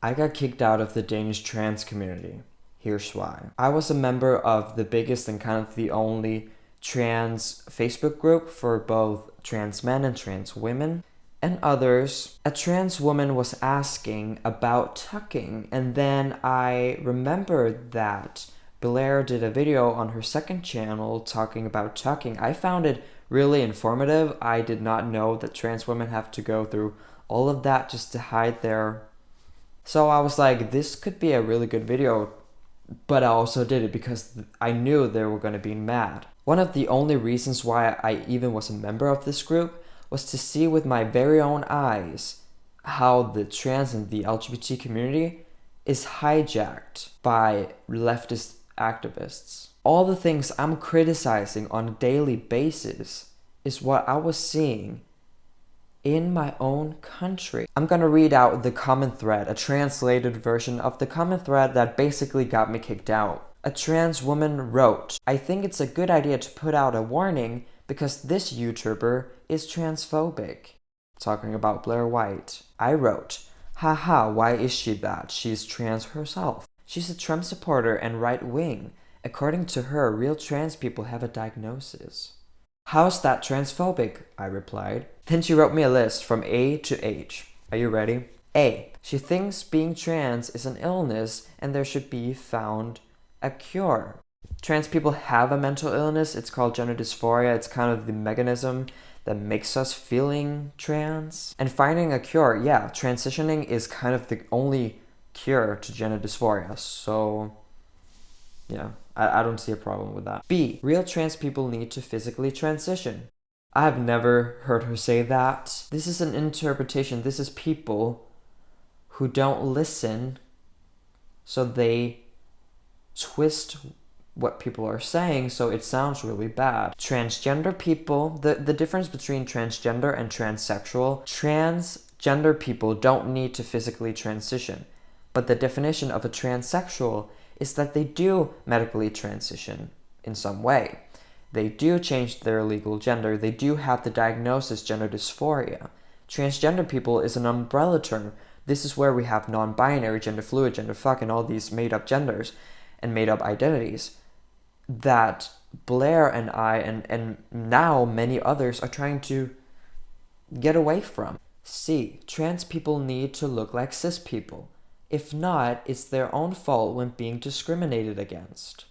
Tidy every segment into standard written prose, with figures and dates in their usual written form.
I got kicked out of the Danish trans community. Here's why. I was a member of the biggest and kind of the only trans Facebook group for both trans men and trans women and others. A trans woman was asking about tucking, and then I remembered that Blaire did a video on her second channel talking about tucking. I found it really informative. I did not know that trans women have to go through all of that just to hide their... So I was like, this could be a really good video, but I also did it because I knew they were going to be mad. One of the only reasons why I even was a member of this group was to see with my very own eyes how the trans and the LGBT community is hijacked by leftist activists. All the things I'm criticizing on a daily basis is what I was seeing in my own country. I'm gonna read out the comment thread, a translated version of the comment thread that basically got me kicked out. A trans woman wrote, "I think it's a good idea to put out a warning because this YouTuber is transphobic." Talking about Blaire White. I wrote, "Haha, why is she that? She's trans herself. She's a Trump supporter and right-wing. According to her, real trans people have a diagnosis." "How's that transphobic?" I replied. Then she wrote me a list from A to H. Are you ready? A. She thinks being trans is an illness and there should be found a cure. Trans people have a mental illness. It's called gender dysphoria. It's kind of the mechanism that makes us feeling trans. And finding a cure, yeah, transitioning is kind of the only cure to gender dysphoria. So, yeah, I don't see a problem with that. B. Real trans people need to physically transition. I have never heard her say that. This is an interpretation. This is people who don't listen, so they twist what people are saying so it sounds really bad. Transgender people, the difference between transgender and transsexual, transgender people don't need to physically transition. But the definition of a transsexual is that they do medically transition in some way. They do change their legal gender. They do have the diagnosis gender dysphoria. Transgender people is an umbrella term. This is where we have non-binary, gender fluid, gender fuck, and all these made-up genders and made-up identities that Blaire and I and now many others are trying to get away from. C. Trans people need to look like cis people. If not, it's their own fault when being discriminated against.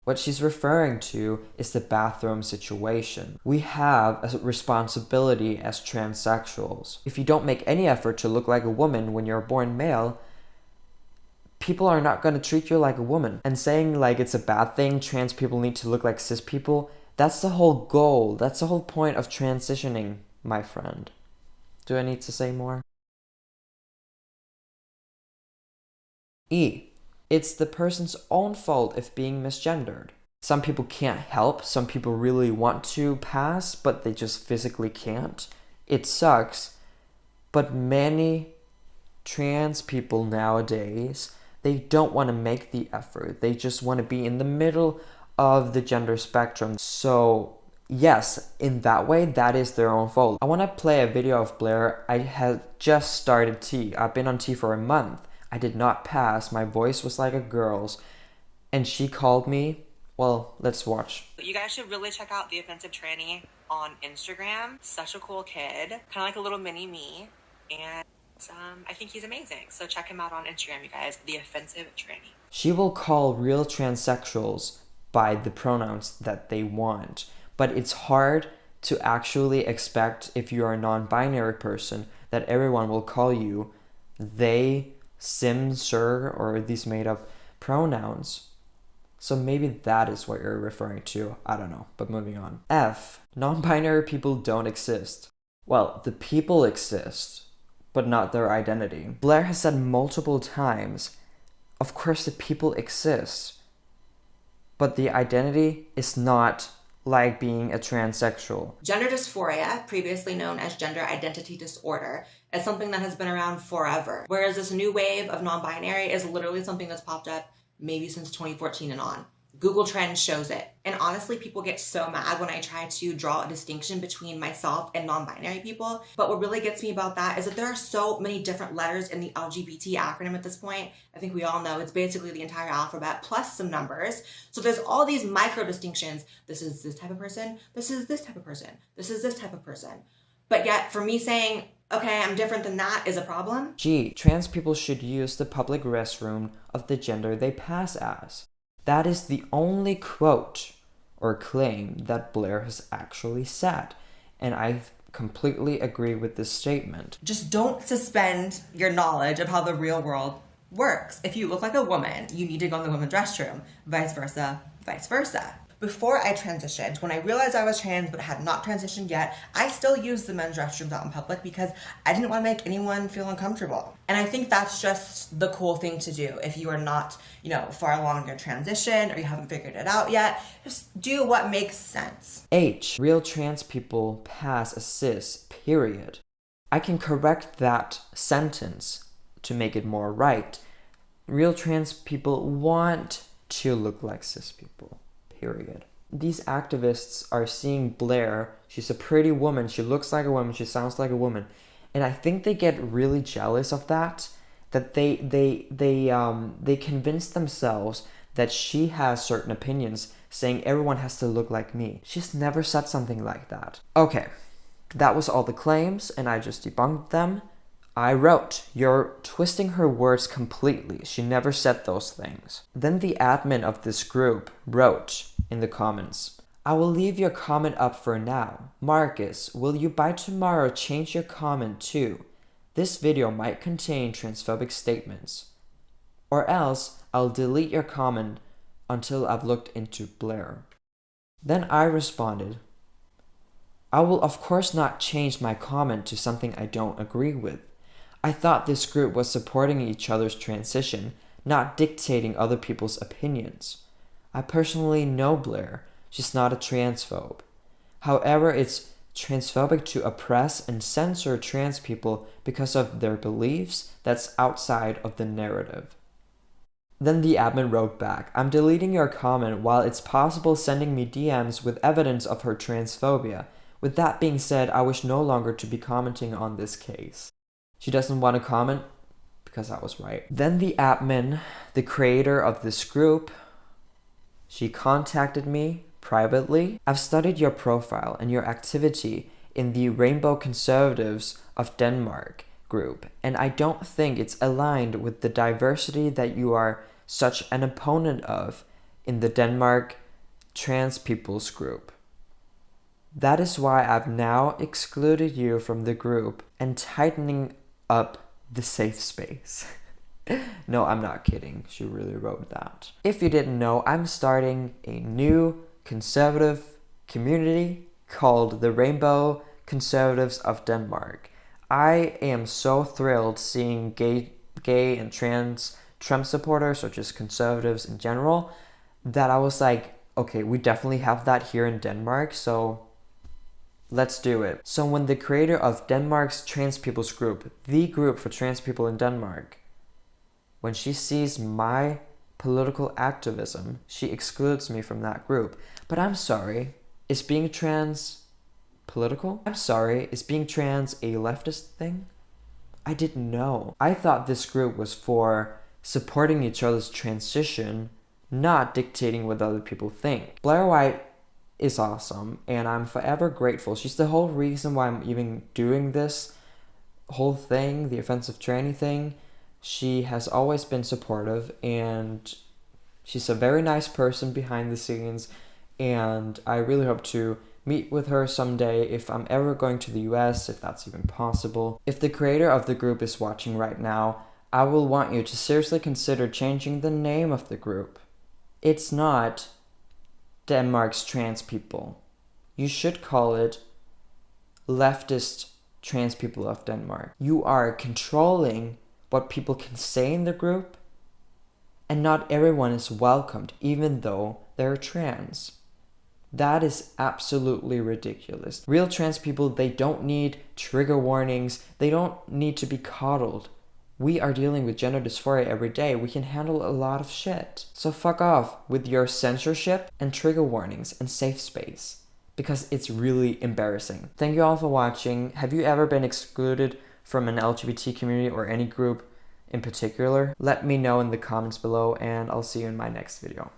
What she's referring to is the bathroom situation. We have a responsibility as transsexuals. If you don't make any effort to look like a woman when you're born male, people are not going to treat you like a woman. And saying like it's a bad thing, trans people need to look like cis people, that's the whole goal. That's the whole point of transitioning, my friend. Do I need to say more? E. It's the person's own fault if being misgendered. Some people can't help. Some people really want to pass, but they just physically can't. It sucks. But many trans people nowadays, they don't want to make the effort. They just want to be in the middle of the gender spectrum. So yes, in that way, that is their own fault. I want to play a video of Blaire. I had just started T. I've been on T for a month. I did not pass. My voice was like a girl's. And she called me. Well, let's watch. You guys should really check out The Offensive Tranny on Instagram. Such a cool kid. Kind of like a little mini me. And I think he's amazing. So check him out on Instagram, you guys. The Offensive Tranny. She will call real transsexuals by the pronouns that they want. But it's hard to actually expect, if you are a non-binary person, that everyone will call you they, sim, sir, or these made-up pronouns. So maybe that is what you're referring to. I don't know, but moving on. F. Non-binary people don't exist. Well, the people exist, but not their identity. Blaire has said multiple times, of course the people exist, but the identity is not like being a transsexual. Gender dysphoria, previously known as gender identity disorder, is something that has been around forever. Whereas this new wave of non-binary is literally something that's popped up maybe since 2014 and on. Google Trends shows it. And honestly, people get so mad when I try to draw a distinction between myself and non-binary people. But what really gets me about that is that there are so many different letters in the LGBT acronym at this point. I think we all know it's basically the entire alphabet plus some numbers. So there's all these micro distinctions. This is this type of person. This is this type of person. This is this type of person. But yet for me saying, okay, I'm different than that is a problem. G. Trans people should use the public restroom of the gender they pass as. That is the only quote or claim that Blaire has actually said, and I completely agree with this statement. Just don't suspend your knowledge of how the real world works. If you look like a woman, you need to go in the women's restroom, vice versa, vice versa. Before I transitioned, when I realized I was trans but had not transitioned yet, I still used the men's restrooms out in public because I didn't want to make anyone feel uncomfortable. And I think that's just the cool thing to do. If you are not, far along in your transition or you haven't figured it out yet, just do what makes sense. H. Real trans people pass as cis, period. I can correct that sentence to make it more right. Real trans people want to look like cis people. Period. These activists are seeing Blaire. She's a pretty woman. She looks like a woman. She sounds like a woman. And I think they get really jealous of that. That they convince themselves that she has certain opinions, saying everyone has to look like me. She's never said something like that. Okay, that was all the claims, and I just debunked them. I wrote, "You're twisting her words completely. She never said those things." Then the admin of this group wrote in the comments, "I will leave your comment up for now. Marcus, will you by tomorrow change your comment too? This video might contain transphobic statements. Or else I'll delete your comment until I've looked into Blaire." Then I responded, "I will of course not change my comment to something I don't agree with. I thought this group was supporting each other's transition, not dictating other people's opinions. I personally know Blaire. She's not a transphobe. However, it's transphobic to oppress and censor trans people because of their beliefs that's outside of the narrative." Then the admin wrote back, "I'm deleting your comment while it's possible sending me DMs with evidence of her transphobia. With that being said, I wish no longer to be commenting on this case." She doesn't want to comment because I was right. Then the admin, the creator of this group, she contacted me privately. "I've studied your profile and your activity in the Rainbow Conservatives of Denmark group, and I don't think it's aligned with the diversity that you are such an opponent of in the Denmark trans people's group. That is why I've now excluded you from the group and tightening up the safe space." No, I'm not kidding. She really wrote that. If you didn't know, I'm starting a new conservative community called the Rainbow Conservatives of Denmark. I am so thrilled seeing gay and trans Trump supporters, or just conservatives in general, that I was like, okay, we definitely have that here in Denmark, so let's do it. So when the creator of Denmark's trans people's group, the group for trans people in Denmark, when she sees my political activism, she excludes me from that group. But I'm sorry, is being trans political? I'm sorry, is being trans a leftist thing? I didn't know. I thought this group was for supporting each other's transition, not dictating what other people think. Blaire White is awesome, and I'm forever grateful. She's the whole reason why I'm even doing this whole thing, the offensive tranny thing. She has always been supportive, and she's a very nice person behind the scenes, and I really hope to meet with her someday if I'm ever going to the US, if that's even possible. If the creator of the group is watching right now, I will want you to seriously consider changing the name of the group. It's not Denmark's trans people. You should call it leftist trans people of Denmark. You are controlling what people can say in the group, and not everyone is welcomed even though they're trans. That is absolutely ridiculous. Real trans people, they don't need trigger warnings. They don't need to be coddled. We are dealing with gender dysphoria every day. We can handle a lot of shit. So fuck off with your censorship and trigger warnings and safe space, because it's really embarrassing. Thank you all for watching. Have you ever been excluded from an LGBT community or any group in particular? Let me know in the comments below, and I'll see you in my next video.